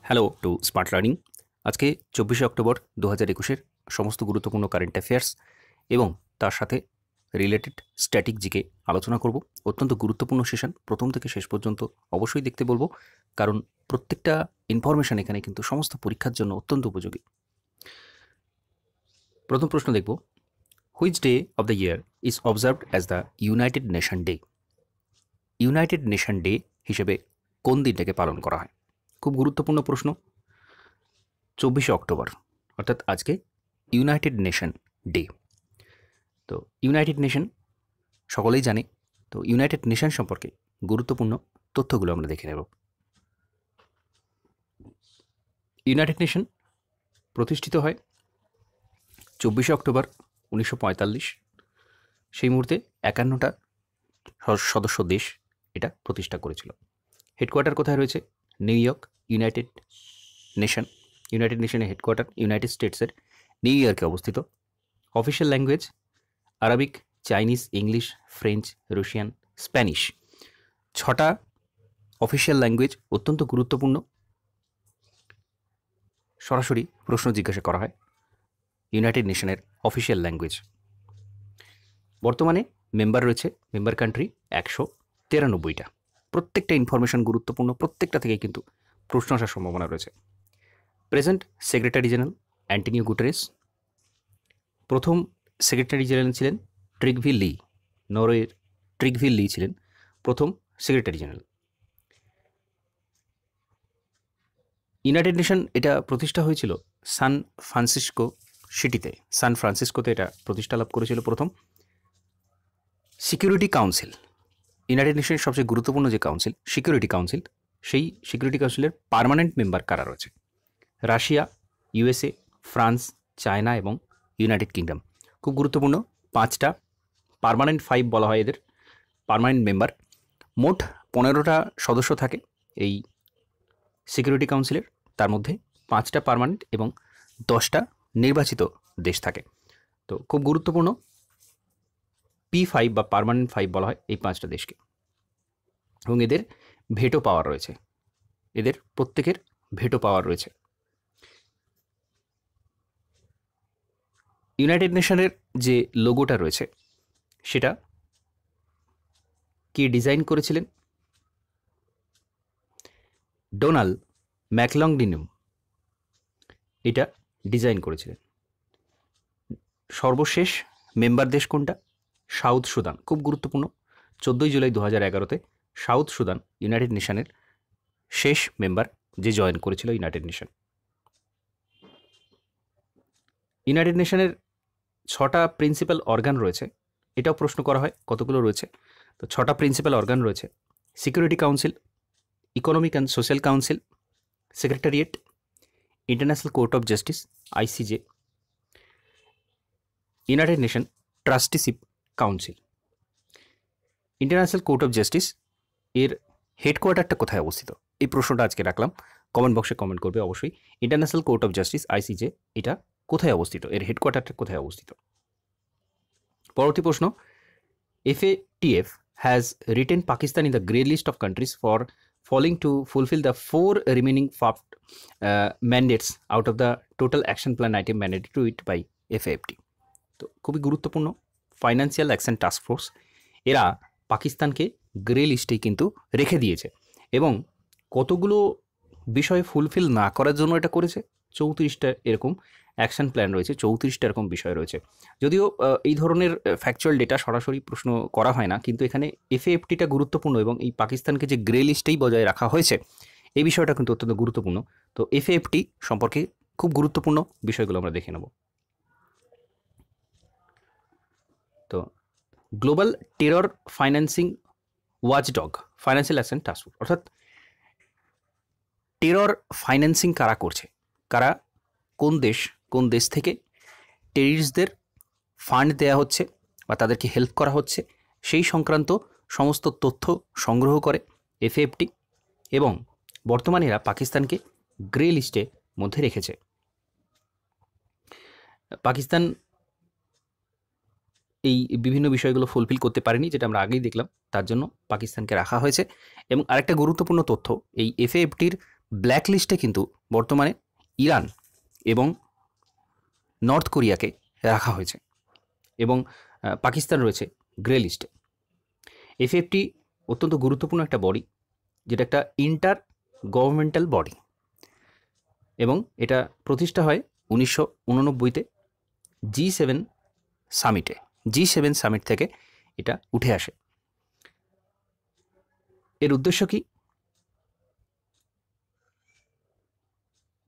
Hello two smart learning. আজকে 24শে October 2021-এর সমস্ত গুরুত্বপূর্ণ কারেন্ট অ্যাফেয়ার্স এবং তার সাথে রিলেটেড স্ট্যাটিক জিকে আলোচনা করব। অত্যন্ত গুরুত্বপূর্ণ সেশন, প্রথম থেকে শেষ পর্যন্ত অবশ্যই দেখতে বলবো, কারণ প্রত্যেকটা ইনফরমেশান এখানে কিন্তু সমস্ত পরীক্ষার জন্য অত্যন্ত উপযোগী। প্রথম প্রশ্ন দেখব, which day of the year is observed as the United Nation day? United Nation day হিসেবে কোন দিনটাকে পালন করা হয়? খুব গুরুত্বপূর্ণ প্রশ্ন। 24শে অক্টোবর অর্থাৎ আজকে ইউনাইটেড নেশন ডে। তো ইউনাইটেড নেশন সকলেই জানে, তো ইউনাইটেড নেশন সম্পর্কে গুরুত্বপূর্ণ তথ্যগুলো আমরা দেখে নেব। ইউনাইটেড নেশন প্রতিষ্ঠিত হয় 24শে অক্টোবর 1945। সেই মুহূর্তে 51টা সদস্য দেশ এটা প্রতিষ্ঠা করেছিল। হেডকোয়ার্টার কোথায় রয়েছে? New York. ইউনাইটেড নেশনের হেডকোয়ার্টার ইউনাইটেড স্টেটসের নিউ ইয়র্কে অবস্থিত। Official language Arabic, Chinese, English, French, Russian, Spanish. 6টা অফিসিয়াল ল্যাঙ্গুয়েজ অত্যন্ত গুরুত্বপূর্ণ। সরাসরি প্রশ্ন জিজ্ঞাসা করা হয় ইউনাইটেড নেশনের অফিসিয়াল ল্যাঙ্গুয়েজ। বর্তমানে মেম্বার রয়েছে, মেম্বার কান্ট্রি 193টা। প্রত্যেকটা ইনফরমেশন গুরুত্বপূর্ণ, প্রত্যেকটা থেকে কিন্তু প্রশ্ন আসার সম্ভাবনা রয়েছে। Present secretary general Antonio Guterres. প্রথম সেক্রেটারি জেনারেল ছিলেন ট্রিগভিল লি। নরওয়ের ট্রিগভিল লি ছিলেন প্রথম সেক্রেটারি জেনারেল। ইউনাইটেড নেশন এটা প্রতিষ্ঠা হয়েছিল সান ফ্রান্সিসকো সিটিতে। সান ফ্রান্সিসকোতে এটা প্রতিষ্ঠা লাভ করেছিল প্রথম। সিকিউরিটি কাউন্সিল, ইউনাইটেড নেশনের সবচেয়ে গুরুত্বপূর্ণ যে কাউন্সিল, সিকিউরিটি কাউন্সিল, সেই সিকিউরিটি কাউন্সিলের পার্মানেন্ট মেম্বার কারা রয়েছে? রাশিয়া, ইউএসএ, ফ্রান্স, চায়না এবং ইউনাইটেড কিংডম। খুব গুরুত্বপূর্ণ, 5টা পার্মানেন্ট, 5 বলা হয় এদের পার্মানেন্ট মেম্বার। মোট 15টা সদস্য থাকে এই সিকিউরিটি কাউন্সিলের, তার মধ্যে 5টা পার্মানেন্ট এবং 10টা নির্বাচিত দেশ থাকে। তো খুব গুরুত্বপূর্ণ, P5 বা পার্মানেন্ট 5 বলা হয় এই 5টা দেশকে, এবং এদের ভেটো পাওয়ার রয়েছে, এদের প্রত্যেকের ভেটো পাওয়ার রয়েছে। ইউনাইটেড নেশনের যে লোগোটা রয়েছে সেটা কে ডিজাইন করেছিলেন? ডোনাল্ড ম্যাকলংডিনম এটা ডিজাইন করেছিলেন। সর্বশেষ মেম্বার দেশ কোনটা? South Sudan. খুব গুরুত্বপূর্ণ, 14ই জুলাই 2011-তে সাউথ সুদান ইউনাইটেড নেশনের শেষ মেম্বার যে জয়েন করেছিল ইউনাইটেড নেশন। ইউনাইটেড নেশনের 6টা প্রিন্সিপাল অর্গান রয়েছে, এটাও প্রশ্ন করা হয় কতগুলো রয়েছে। তো 6টা প্রিন্সিপাল অর্গান রয়েছে: security council, economic and social council, secretariat, international court of justice ICJ, United nation trusteeship council. International court of justice এর হেডকোয়ার্টারটা কোথায় অবস্থিত? এই প্রশ্নটা আজকে রাখলাম, কমেন্ট বক্সে কমেন্ট করবে অবশ্যই। International court of justice ICJ এটা কোথায় অবস্থিত, এর হেডকোয়ার্টারটা কোথায় অবস্থিত? পরবর্তী প্রশ্ন, FATF has written Pakistan in the grey list of countries for failing to fulfill the 4 remaining FAFT mandates out of the total action plan item mandated to it by FAFT. তো খুবই গুরুত্বপূর্ণ, ফাইন্যান্সিয়াল অ্যাকশন টাস্ক ফোর্স এরা পাকিস্তানকে grey লিস্টেই কিন্তু রেখে দিয়েছে, এবং কতগুলো বিষয় ফুলফিল না করার জন্য এটা করেছে? 34টা এরকম অ্যাকশন প্ল্যান রয়েছে, 34টা এরকম বিষয় রয়েছে। যদিও এই ধরনের ফ্যাকচুয়াল ডেটা সরাসরি প্রশ্ন করা হয় না, কিন্তু এখানে FAFTটা গুরুত্বপূর্ণ, এবং এই পাকিস্তানকে যে গ্রে লিস্টেই বজায় রাখা হয়েছে এই বিষয়টা কিন্তু অত্যন্ত গুরুত্বপূর্ণ। তো FAFT সম্পর্কে খুব গুরুত্বপূর্ণ বিষয়গুলো আমরা দেখে নেব। তো global terror financing watchdog financial action task force, অর্থাৎ টেরর ফাইন্যান্সিং কারা করছে, কারা, কোন দেশ থেকে টেররিস্টদের ফান্ড দেওয়া হচ্ছে বা তাদেরকে হেল্প করা হচ্ছে, সেই সংক্রান্ত সমস্ত তথ্য সংগ্রহ করে FAFT, এবং বর্তমানে এরা পাকিস্তানকে গ্রে লিস্টের মধ্যে রেখেছে। পাকিস্তান এই বিভিন্ন বিষয়গুলো ফুলফিল করতে পারেনি, যেটা আমরা আগেই দেখলাম, তার জন্য পাকিস্তানকে রাখা হয়েছে। এবং আরেকটা গুরুত্বপূর্ণ তথ্য, এই FAFTর ব্ল্যাক লিস্টে কিন্তু বর্তমানে ইরান এবং নর্থ কোরিয়াকে রাখা হয়েছে এবং পাকিস্তান রয়েছে গ্রে লিস্টে। এফএফটি অত্যন্ত গুরুত্বপূর্ণ একটা বডি, যেটা একটা ইন্টার গভর্নমেন্টাল বডি এবং এটা প্রতিষ্ঠা হয় 1989-তে G7 সামিটে। G7 সামিট থেকে এটা উঠে আসে। এর উদ্দেশ্য কি?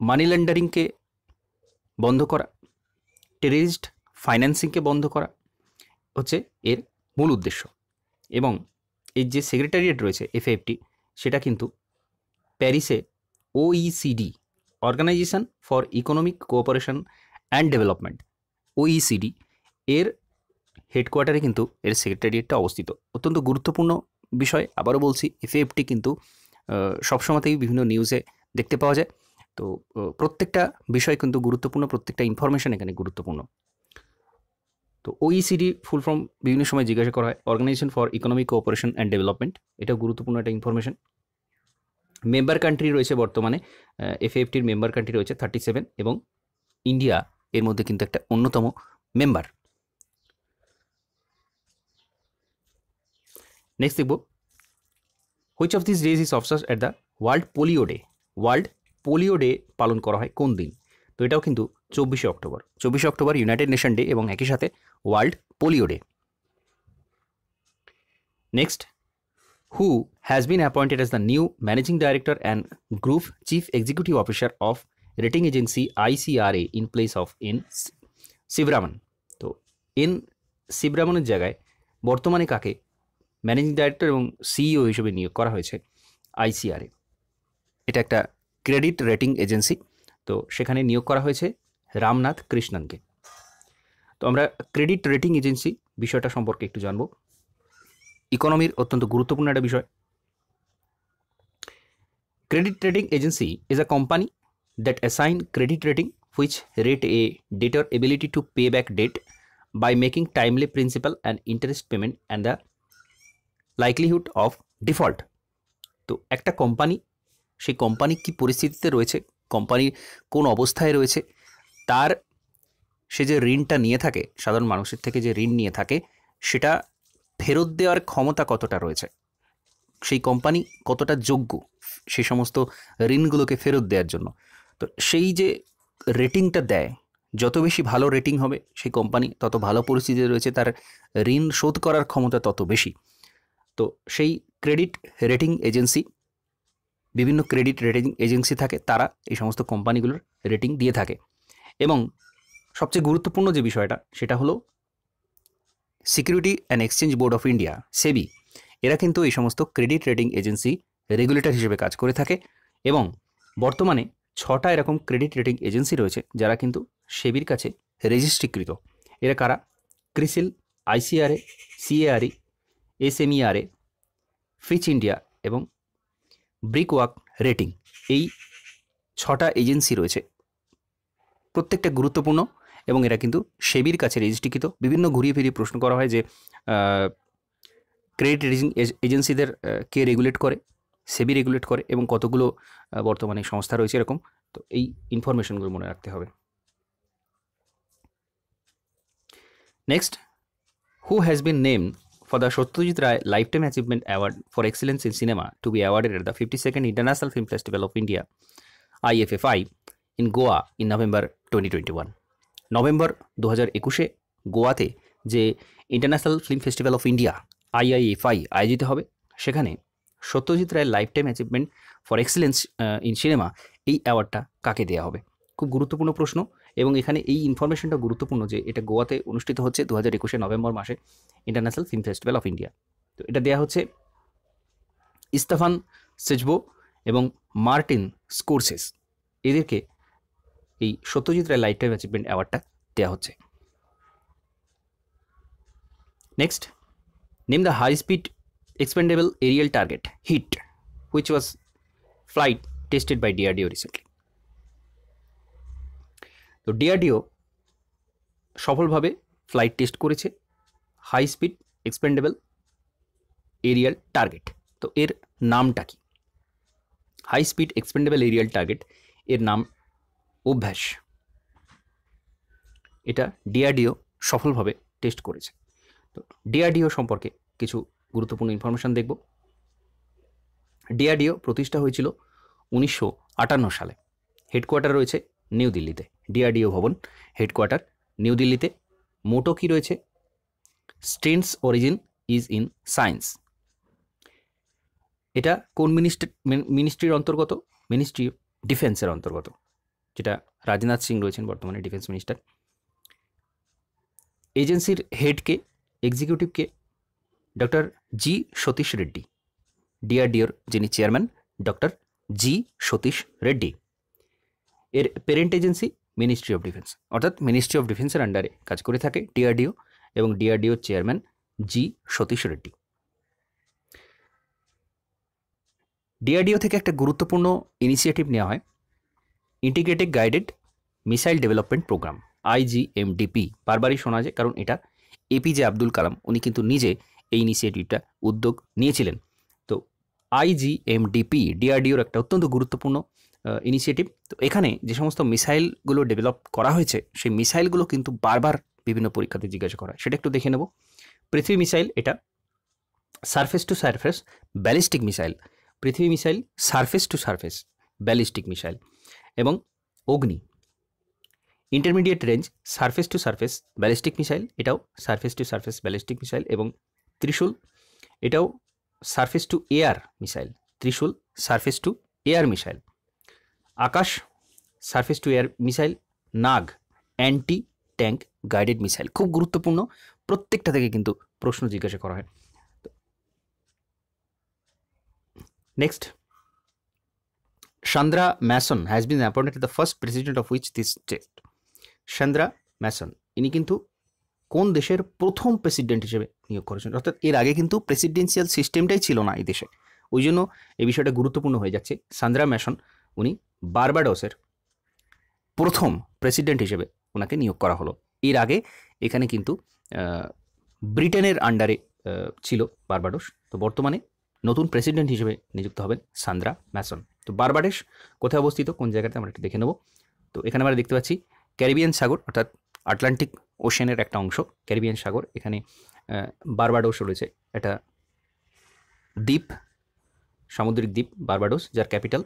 মানি লন্ডারিংকে বন্ধ করা, টেররিস্ট ফাইন্যান্সিংকে বন্ধ করা হচ্ছে এর মূল উদ্দেশ্য। এবং এর যে সেক্রেটারিয়েট রয়েছে এফএফটি, সেটা কিন্তু প্যারিসে OECD, organization for economic cooperation and development, OECD এর হেডকোয়ার্টারে কিন্তু এর সেক্রেটারিয়েটটা অবস্থিত। অত্যন্ত গুরুত্বপূর্ণ বিষয়। আবারও বলছি, এফএফটি কিন্তু সবসময়তেই বিভিন্ন নিউজে দেখতে পাওয়া যায়। তো প্রত্যেকটা বিষয় কিন্তু গুরুত্বপূর্ণ, প্রত্যেকটা ইনফরমেশন এখানে গুরুত্বপূর্ণ। তো OECD ফুল ফর্ম বিভিন্ন সময় জিজ্ঞাসা করা হয়, organization for economic cooperation and development. এটাও গুরুত্বপূর্ণ একটা ইনফরমেশন। মেম্বার কান্ট্রি রয়েছে বর্তমানে, এফএফটির মেম্বার কান্ট্রি রয়েছে 37 এবং ইন্ডিয়া এর মধ্যে কিন্তু একটা অন্যতম মেম্বার। নেক্সট দেখব, which of this days is observed at the World Polio Day. World Polio Day পালন করা হয় কোন দিন? তো এটাও কিন্তু 24শে অক্টোবর। 24শে অক্টোবর ইউনাইটেড নেশন ডে এবং একই সাথে World Polio Day. Next, who has been appointed as the new managing director and group chief executive officer of rating agency ICRA in place of N. Sivaraman? তো N. Sivaramanের জায়গায় বর্তমানে কাকে managing director এবং CEO হিসেবে নিয়োগ করা হয়েছে? ICRA, এটা একটা ক্রেডিট রেটিং এজেন্সি। তো সেখানে নিয়োগ করা হয়েছে রামনাথ কৃষ্ণনকে। তো আমরা ক্রেডিট রেটিং এজেন্সি বিষয়টা সম্পর্কে একটু জানব। ইকোনমির অত্যন্ত গুরুত্বপূর্ণ একটা বিষয়। Credit rating agency is a company that assign credit rating which rate a debtor ability to pay back debt by making timely principal and interest payment and the likelihood of default. তো একটা company, সেই company কী পরিস্থিতিতে রয়েছে, company কোন অবস্থায় রয়েছে, তার সে যে ঋণটা নিয়ে থাকে, সাধারণ মানুষের থেকে যে ঋণ নিয়ে থাকে, সেটা ফেরত দেওয়ার ক্ষমতা কতটা রয়েছে, সেই কোম্পানি কতটা যোগ্য সেই সমস্ত ঋণগুলোকে ফেরত দেওয়ার জন্য। তো সেই যে রেটিংটা দেয়, যত বেশি ভালো রেটিং হবে সেই কোম্পানি তত ভালো পরিস্থিতিতে রয়েছে, তার ঋণ শোধ করার ক্ষমতা তত বেশি। তো সেই ক্রেডিট রেটিং এজেন্সি, বিভিন্ন ক্রেডিট রেটিং এজেন্সি থাকে, তারা এই সমস্ত কোম্পানিগুলোর রেটিং দিয়ে থাকে। এবং সবচেয়ে গুরুত্বপূর্ণ যে বিষয়টা, সেটা হলো Security and Exchange Board of India, SEBI, এরা কিন্তু এই সমস্ত ক্রেডিট রেটিং এজেন্সি রেগুলেটর হিসেবে কাজ করে থাকে। এবং বর্তমানে 6টা এরকম ক্রেডিট রেটিং এজেন্সি রয়েছে যারা কিন্তু সেবির কাছে রেজিস্ট্রিকৃত। এরা কারা? ক্রিসিল, ICRA, CARE, SMERA, ফিচ ইন্ডিয়া এবং ব্রিকওয়ার্ক রেটিং। এই 6টা এজেন্সি রয়েছে, প্রত্যেকটা গুরুত্বপূর্ণ এবং এরা কিন্তু সেবির কাছে রেজিস্ট্রিকৃত। বিভিন্ন ঘুরিয়ে ফিরিয়ে প্রশ্ন করা হয় যে ক্রেডিট রেটিং এজেন্সিদের কে রেগুলেট করে, সেবি রেগুলেট করে এবং কতগুলো বর্তমানে সংস্থা রয়েছে এরকম। তো এই ইনফরমেশনগুলো মনে রাখতে হবে। Next, who has been named for the Satyajit Ray Lifetime Achievement Award for Excellence in Cinema to be awarded at the 52nd International Film Festival of India, IFFI, in Goa in November 2021. November 2021-এ গোয়াতে যে International Film Festival of India IIFI আয়োজিত হবে, সেখানে Satyajit Ray lifetime achievement for excellence in cinema, এই অ্যাওয়ার্ডটা কাকে দেওয়া হবে? খুব গুরুত্বপূর্ণ প্রশ্ন। এবং এখানে এই ইনফরমেশনটা গুরুত্বপূর্ণ যে এটা গোয়াতে অনুষ্ঠিত হচ্ছে 2021 নভেম্বর মাসে international Film Festival of India. তো এটা দেওয়া হচ্ছে ইস্তাফান সেজবো এবং মার্টিন স্কোরসেস, এদেরকে এই Satyajit Ray lifetime achievement অ্যাওয়ার্ডটা দেওয়া হচ্ছে। Next, name the high speed expendable aerial target hit which was flight tested by DRDO recently. তো DRDO সফলভাবে ফ্লাইট টেস্ট করেছে high speed expendable aerial target. তো এর নামটা কি? High speed expendable aerial target এর নাম অভ্যাস। এটা ডিআরডিও সফলভাবে টেস্ট করেছে। তো ডিআরডিও সম্পর্কে কিছু গুরুত্বপূর্ণ ইনফরমেশান দেখব। ডিআরডিও প্রতিষ্ঠা হয়েছিল 1958 সালে। হেডকোয়ার্টার রয়েছে নিউ দিল্লিতে। ডিআরডিও ভবন হেডকোয়ার্টার নিউ দিল্লিতে। মোটো কি রয়েছে? স্ট্রেন্থস অরিজিন ইজ ইন সায়েন্স। এটা কোন মিনিস্ট্রির অন্তর্গত? মিনিস্ট্রি অফ ডিফেন্সের অন্তর্গত, যেটা রাজনাথ সিং রয়েছেন বর্তমানে ডিফেন্স মিনিস্টার। এজেন্সির হেডকে, এক্সিকিউটিভকে? Doctor G Satish Reddy. ডিআরডিওর যিনি chairman doctor G Satish Reddy. এর parent agency ministry of defence, অর্থাৎ মিনিস্ট্রি অফ ডিফেন্সের আন্ডারে কাজ করে থাকে ডিআরডিও, এবং ডিআরডিওর chairman G Satish Reddy. DRDO থেকে একটা গুরুত্বপূর্ণ ইনিশিয়েটিভ নেওয়া হয়, integrated guided missile development programme, IGMDP। বারবারই শোনা যায়, কারণ এটা এপিজে আব্দুল কালাম উনি কিন্তু নিজে এই ইনিশিয়েটিভটা উদ্যোগ নিয়েছিলেন। তো IGMDP ডিআরডিওর একটা অত্যন্ত গুরুত্বপূর্ণ ইনিশিয়েটিভ। তো এখানে যে সমস্ত মিসাইলগুলো ডেভেলপ করা হয়েছে, সেই মিসাইলগুলো কিন্তু বারবার বিভিন্ন পরীক্ষাতে জিজ্ঞাসা করা হয়, সেটা একটু দেখে নেব। পৃথিবী মিসাইল, এটা surface to surface ballistic missile. Prithvi missile surface to surface ballistic missile. এবং Agni intermediate range surface to surface ballistic missile, এটাও surface to surface ballistic missile. এবং ত্রিশূল, এটাও surface to air missile. Trishul surface to air missile. Akash surface to air missile. Nag anti tank guided missile. খুব গুরুত্বপূর্ণ, প্রত্যেকটা থেকে কিন্তু প্রশ্ন জিজ্ঞাসা করা হয়। Next, Chandra Mason has been appointed the first president of which this state? Chandra Mason ইনি কিন্তু কোন দেশের প্রথম প্রেসিডেন্ট হিসেবে নিয়োগ করেছেন? অর্থাৎ এর আগে কিন্তু প্রেসিডেন্সিয়াল সিস্টেমটাই ছিল না এই দেশে, ওই জন্য এই বিষয়টা গুরুত্বপূর্ণ হয়ে যাচ্ছে। সান্দ্রা ম্যাসন উনি বারবাডোসের প্রথম প্রেসিডেন্ট হিসেবে ওনাকে নিয়োগ করা হলো। এর আগে এখানে কিন্তু ব্রিটেনের আন্ডারে ছিল বারবাডোস। তো বর্তমানে নতুন প্রেসিডেন্ট হিসেবে নিযুক্ত হবেন সান্দ্রা ম্যাসন। তো বারবাডোস কোথায় অবস্থিত, কোন জায়গাতে, আমরা একটু দেখে নেব। তো এখানে আমরা দেখতে পাচ্ছি ক্যারিবিয়ান সাগর, অর্থাৎ আটলান্টিক ওশেনের একটা অংশ ক্যারিবিয়ান সাগর। এখানে বারবাডোস রয়েছে, এটা দ্বীপ, সামুদ্রিক দ্বীপ বারবাডোস, যার ক্যাপিটাল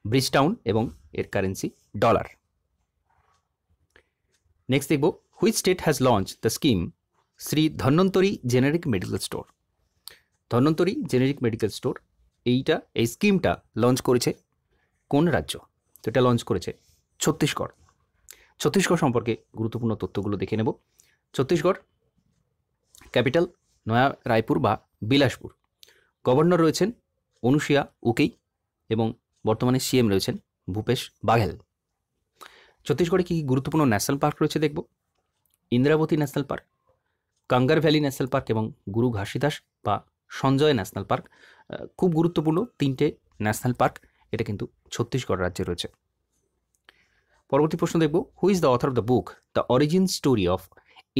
ব্রিজটাউন এবং এর কারেন্সি ডলার। নেক্সট দেখব, which state has launch the scheme Shri Dhanvantari generic medical store? Dhanvantari generic medical store, এই স্কিমটা লঞ্চ করেছে কোন রাজ্য? তো এটা লঞ্চ করেছে ছত্তিশগড়। ছত্তিশগড় সম্পর্কে গুরুত্বপূর্ণ তথ্যগুলো দেখে নেব। ছত্তিশগড় ক্যাপিটাল নয়া রায়পুর বা বিলাসপুর। গভর্নর রয়েছেন অনুসুয়া উকেই এবং বর্তমানে সিএম রয়েছেন ভূপেশ বাঘেল। ছত্তিশগড়ে কী কী গুরুত্বপূর্ণ ন্যাশনাল পার্ক রয়েছে দেখব। Indravati national park, Kanger valley national park এবং গুরু ঘাসিদাস বা সঞ্জয় ন্যাশনাল পার্ক। খুব গুরুত্বপূর্ণ তিনটে ন্যাশনাল পার্ক, এটা কিন্তু ছত্তিশগড় রাজ্যে রয়েছে। পরবর্তী প্রশ্ন দেখব, who is the author of the book the origin story of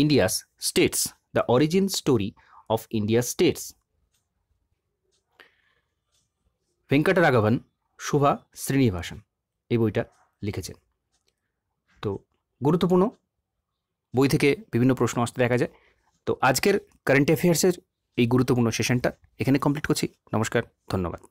India's states? The origin story of India states. Venkataraghavan Subha Srinivasan এই বইটা লিখেছেন। তো গুরুত্বপূর্ণ বই থেকে বিভিন্ন প্রশ্ন আসতে দেখা যায়। তো আজকের কারেন্ট অ্যাফেয়ার্সের এই গুরুত্বপূর্ণ সেশনটা এখানে কমপ্লিট করছি। নমস্কার, ধন্যবাদ।